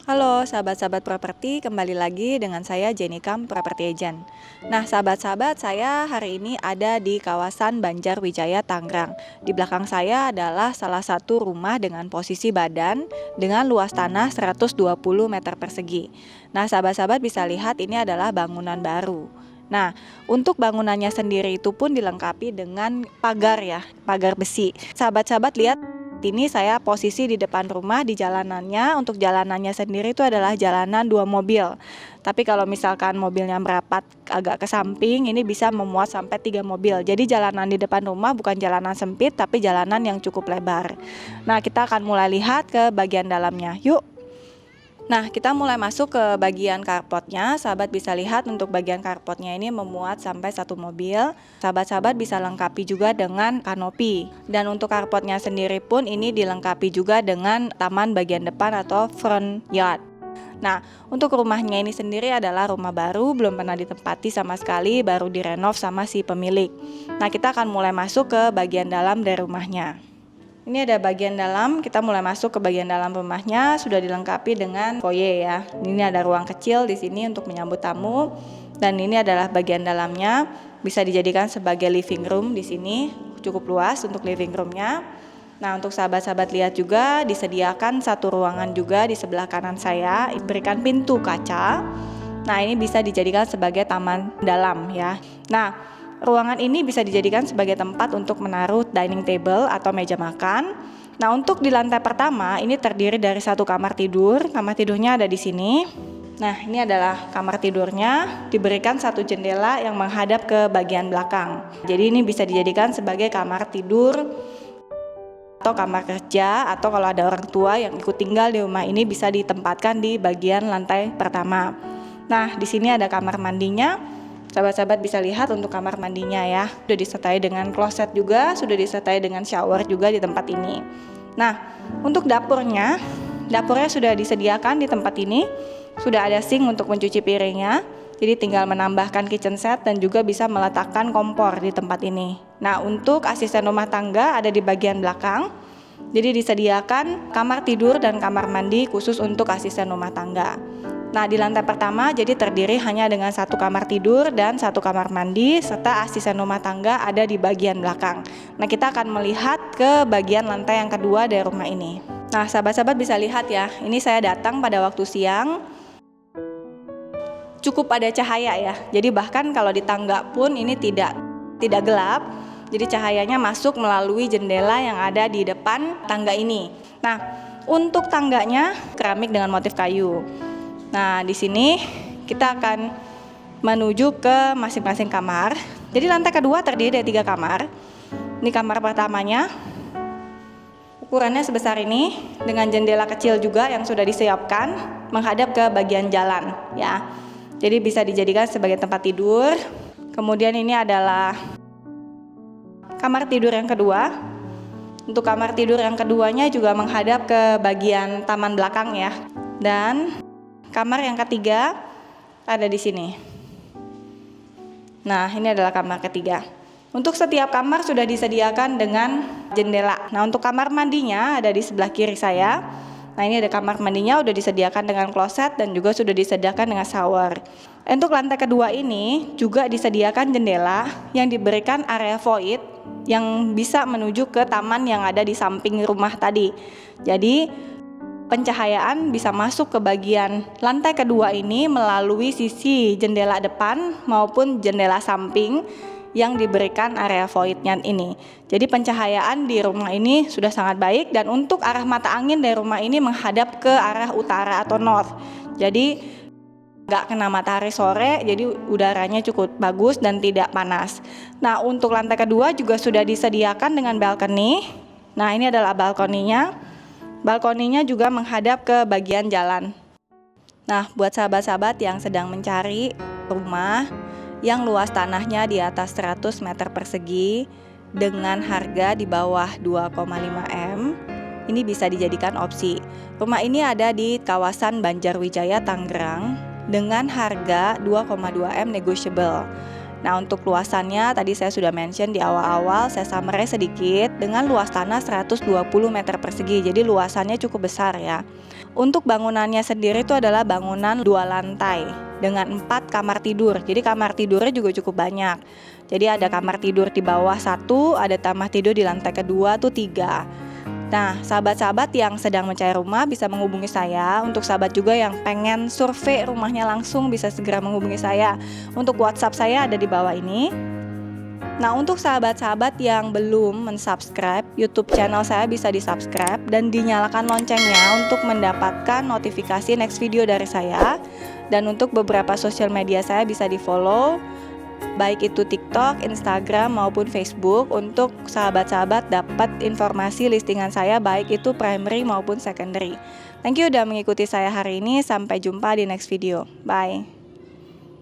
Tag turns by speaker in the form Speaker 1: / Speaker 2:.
Speaker 1: Halo sahabat-sahabat properti, kembali lagi dengan saya Jenny Kam Property Agent. Nah sahabat-sahabat, saya hari ini ada di kawasan Banjarwijaya, Tangerang. Di belakang saya adalah salah satu rumah dengan posisi badan dengan luas tanah 120 meter persegi. Nah sahabat-sahabat bisa lihat ini adalah bangunan baru. Nah, untuk bangunannya sendiri itu pun dilengkapi dengan pagar ya, pagar besi. Sahabat-sahabat lihat, ini saya posisi di depan rumah di jalanannya. Untuk jalanannya sendiri itu adalah jalanan 2 mobil. Tapi kalau misalkan mobilnya merapat agak ke samping, ini bisa memuat sampai 3 mobil. Jadi jalanan di depan rumah bukan jalanan sempit, tapi jalanan yang cukup lebar. Nah, kita akan mulai lihat ke bagian dalamnya. Yuk. Nah, kita mulai masuk ke bagian carportnya. Sahabat bisa lihat untuk bagian carportnya ini memuat sampai 1 mobil. Sahabat-sahabat bisa lengkapi juga dengan kanopi. Dan untuk carportnya sendiri pun ini dilengkapi juga dengan taman bagian depan atau front yard. Nah, untuk rumahnya ini sendiri adalah rumah baru, belum pernah ditempati sama sekali, baru direnov sama si pemilik. Nah, kita akan mulai masuk ke bagian dalam dari rumahnya. Ini ada bagian dalam, kita mulai masuk ke bagian dalam rumahnya, sudah dilengkapi dengan foyer ya. Ini ada ruang kecil di sini untuk menyambut tamu, dan ini adalah bagian dalamnya, bisa dijadikan sebagai living room di sini, cukup luas untuk living roomnya. Nah, untuk sahabat-sahabat lihat juga disediakan satu ruangan juga di sebelah kanan saya, diberikan pintu kaca. Nah, ini bisa dijadikan sebagai taman dalam ya. Nah, ruangan ini bisa dijadikan sebagai tempat untuk menaruh dining table atau meja makan. Nah, untuk di lantai pertama ini terdiri dari satu kamar tidur. Kamar tidurnya ada di sini. Nah, ini adalah kamar tidurnya, diberikan satu jendela yang menghadap ke bagian belakang. Jadi ini bisa dijadikan sebagai kamar tidur atau kamar kerja, atau kalau ada orang tua yang ikut tinggal di rumah ini bisa ditempatkan di bagian lantai pertama. Nah, di sini ada kamar mandinya. Sahabat-sahabat bisa lihat untuk kamar mandinya ya, sudah disertai dengan kloset juga, sudah disertai dengan shower juga di tempat ini. Nah, untuk dapurnya sudah disediakan di tempat ini, sudah ada sink untuk mencuci piringnya, jadi tinggal menambahkan kitchen set dan juga bisa meletakkan kompor di tempat ini. Nah, untuk asisten rumah tangga ada di bagian belakang, jadi disediakan kamar tidur dan kamar mandi khusus untuk asisten rumah tangga. Nah, di lantai pertama jadi terdiri hanya dengan satu kamar tidur dan satu kamar mandi, serta asisten rumah tangga ada di bagian belakang. Nah, kita akan melihat ke bagian lantai yang kedua dari rumah ini. Nah, sahabat-sahabat bisa lihat ya, ini saya datang pada waktu siang, cukup ada cahaya ya. Jadi bahkan kalau di tangga pun ini tidak gelap, jadi cahayanya masuk melalui jendela yang ada di depan tangga ini. Nah, untuk tangganya keramik dengan motif kayu. Nah, di sini kita akan menuju ke masing-masing kamar. Jadi lantai kedua terdiri dari 3 kamar. Ini kamar pertamanya. Ukurannya sebesar ini dengan jendela kecil juga yang sudah disiapkan menghadap ke bagian jalan ya. Jadi bisa dijadikan sebagai tempat tidur. Kemudian ini adalah kamar tidur yang kedua. Untuk kamar tidur yang keduanya juga menghadap ke bagian taman belakang ya. Dan kamar yang ketiga ada di sini. Nah, ini adalah kamar ketiga. Untuk setiap kamar sudah disediakan dengan jendela. Nah, untuk kamar mandinya ada di sebelah kiri saya. Nah, ini ada kamar mandinya sudah disediakan dengan kloset dan juga sudah disediakan dengan shower. Untuk lantai kedua ini juga disediakan jendela yang diberikan area void yang bisa menuju ke taman yang ada di samping rumah tadi. Jadi pencahayaan bisa masuk ke bagian lantai kedua ini melalui sisi jendela depan maupun jendela samping yang diberikan area voidnya ini. Jadi pencahayaan di rumah ini sudah sangat baik, dan untuk arah mata angin dari rumah ini menghadap ke arah utara atau north. Jadi nggak kena matahari sore, jadi udaranya cukup bagus dan tidak panas. Nah, untuk lantai kedua juga sudah disediakan dengan balkoni. Nah, ini adalah balkoninya. Balkoninya juga menghadap ke bagian jalan. Nah, buat sahabat-sahabat yang sedang mencari rumah yang luas tanahnya di atas 100 meter persegi dengan harga di bawah 2,5 M, ini bisa dijadikan opsi. Rumah ini ada di kawasan Banjarwijaya, Tangerang dengan harga 2,2 M negotiable. Nah, untuk luasannya tadi saya sudah mention di awal-awal, saya summarize sedikit dengan luas tanah 120 meter persegi. Jadi luasannya cukup besar ya. Untuk bangunannya sendiri itu adalah bangunan 2 lantai dengan 4 kamar tidur. Jadi kamar tidurnya juga cukup banyak. Jadi ada kamar tidur di bawah 1, ada kamar tidur di lantai kedua tuh 3. Nah, sahabat-sahabat yang sedang mencari rumah bisa menghubungi saya. Untuk sahabat juga yang pengen survei rumahnya langsung bisa segera menghubungi saya. Untuk WhatsApp saya ada di bawah ini. Nah, untuk sahabat-sahabat yang belum mensubscribe YouTube channel saya bisa di-subscribe dan dinyalakan loncengnya untuk mendapatkan notifikasi next video dari saya. Dan untuk beberapa sosial media saya bisa di-follow, baik itu TikTok, Instagram maupun Facebook, untuk sahabat-sahabat dapat informasi listingan saya baik itu primary maupun secondary. Thank you udah mengikuti saya hari ini, sampai jumpa di next video. Bye.